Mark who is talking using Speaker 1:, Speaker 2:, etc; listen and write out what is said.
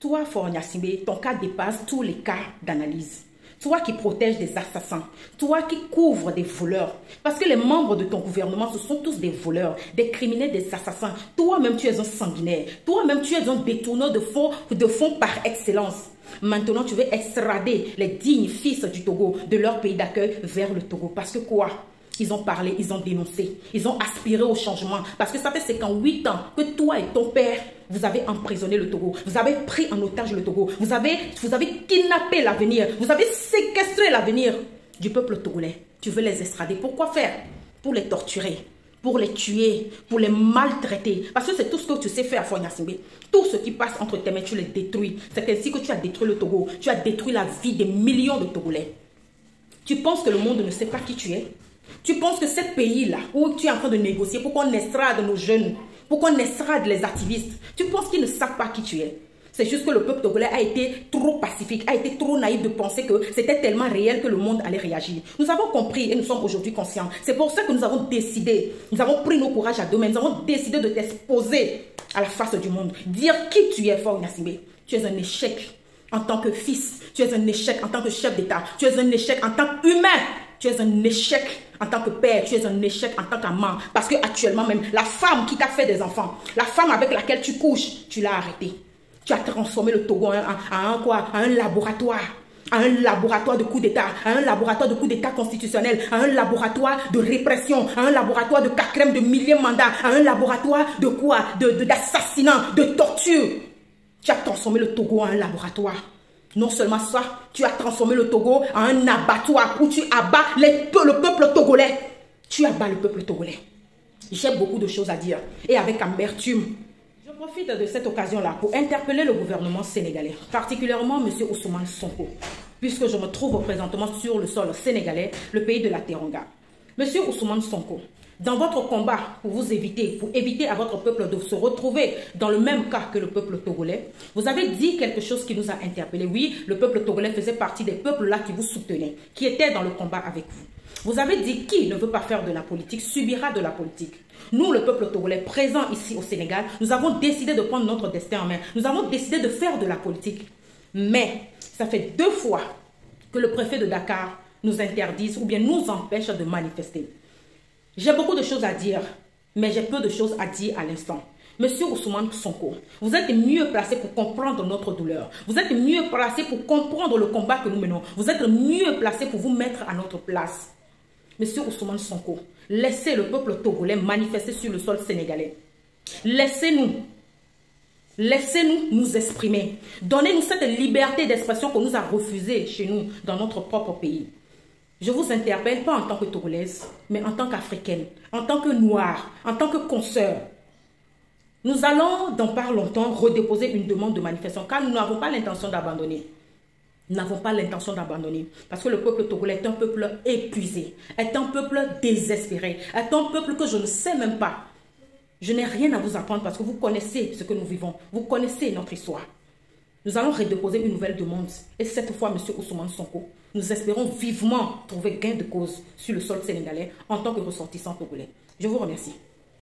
Speaker 1: Toi, Faure Gnassingbé, ton cas dépasse tous les cas d'analyse. Toi qui protèges des assassins, toi qui couvres des voleurs. Parce que les membres de ton gouvernement, ce sont tous des voleurs, des criminels, des assassins. Toi-même, tu es un sanguinaire. Toi-même, tu es un détourneur de fonds par excellence. Maintenant, tu veux extrader les dignes fils du Togo de leur pays d'accueil vers le Togo. Parce que quoi? Ils ont parlé, ils ont dénoncé, ils ont aspiré au changement. Parce que ça fait 58 ans que toi et ton père, vous avez emprisonné le Togo. Vous avez pris en otage le Togo. Vous avez kidnappé l'avenir. Vous avez séquestré l'avenir du peuple togolais. Tu veux les extrader. Pourquoi faire? Pour les torturer, pour les tuer, pour les maltraiter. Parce que c'est tout ce que tu sais faire à Faure Gnassingbé. Tout ce qui passe entre tes mains, tu les détruis. C'est ainsi que tu as détruit le Togo. Tu as détruit la vie des millions de Togolais. Tu penses que le monde ne sait pas qui tu es? Tu penses que ce pays-là, où tu es en train de négocier pour qu'on estrade nos jeunes, pour qu'on estrade les activistes, tu penses qu'ils ne savent pas qui tu es? C'est juste que le peuple togolais a été trop pacifique, a été trop naïf de penser que c'était tellement réel que le monde allait réagir. Nous avons compris et nous sommes aujourd'hui conscients. C'est pour ça que nous avons décidé, nous avons pris nos courages à deux mains, nous avons décidé de t'exposer à la face du monde. Dire qui tu es, Faure Gnassingbé. Tu es un échec en tant que fils, tu es un échec en tant que chef d'État, tu es un échec en tant qu'humain. Tu es un échec en tant que père, tu es un échec en tant qu'amant. Parce que actuellement même, la femme qui t'a fait des enfants, la femme avec laquelle tu couches, tu l'as arrêtée. Tu as transformé le Togo en un laboratoire. Un laboratoire de coup d'État, un laboratoire de coup d'État constitutionnel, un laboratoire de répression, un laboratoire de 4e, de millième mandat, un laboratoire de quoi? D'assassinat, de torture. Tu as transformé le Togo en un laboratoire. Non seulement ça, tu as transformé le Togo en un abattoir où tu abats le peuple togolais. Tu abats le peuple togolais. J'ai beaucoup de choses à dire et avec amertume. Je profite de cette occasion-là pour interpeller le gouvernement sénégalais, particulièrement M. Ousmane Sonko, puisque je me trouve présentement sur le sol sénégalais, le pays de la Teranga. M. Ousmane Sonko, dans votre combat pour éviter à votre peuple de se retrouver dans le même cas que le peuple togolais, vous avez dit quelque chose qui nous a interpellés. Oui, le peuple togolais faisait partie des peuples là qui vous soutenaient, qui étaient dans le combat avec vous. Vous avez dit qui ne veut pas faire de la politique subira de la politique. Nous, le peuple togolais présent ici au Sénégal, nous avons décidé de prendre notre destin en main. Nous avons décidé de faire de la politique. Mais ça fait 2 fois que le préfet de Dakar nous interdise ou bien nous empêche de manifester. J'ai beaucoup de choses à dire, mais j'ai peu de choses à dire à l'instant. Monsieur Ousmane Sonko, vous êtes mieux placé pour comprendre notre douleur. Vous êtes mieux placé pour comprendre le combat que nous menons. Vous êtes mieux placé pour vous mettre à notre place. Monsieur Ousmane Sonko, laissez le peuple togolais manifester sur le sol sénégalais. Laissez-nous nous exprimer. Donnez-nous cette liberté d'expression qu'on nous a refusée chez nous, dans notre propre pays. Je vous interpelle pas en tant que Togolaise, mais en tant qu'Africaine, en tant que Noire, en tant que consoeur. Nous allons, dans pas longtemps, redéposer une demande de manifestation, car nous n'avons pas l'intention d'abandonner. Nous n'avons pas l'intention d'abandonner, parce que le peuple togolais est un peuple épuisé, est un peuple désespéré, est un peuple que je ne sais même pas. Je n'ai rien à vous apprendre parce que vous connaissez ce que nous vivons, vous connaissez notre histoire. Nous allons redéposer une nouvelle demande. Et cette fois, M. Ousmane Sonko, nous espérons vivement trouver gain de cause sur le sol sénégalais en tant que ressortissant togolais. Je vous remercie.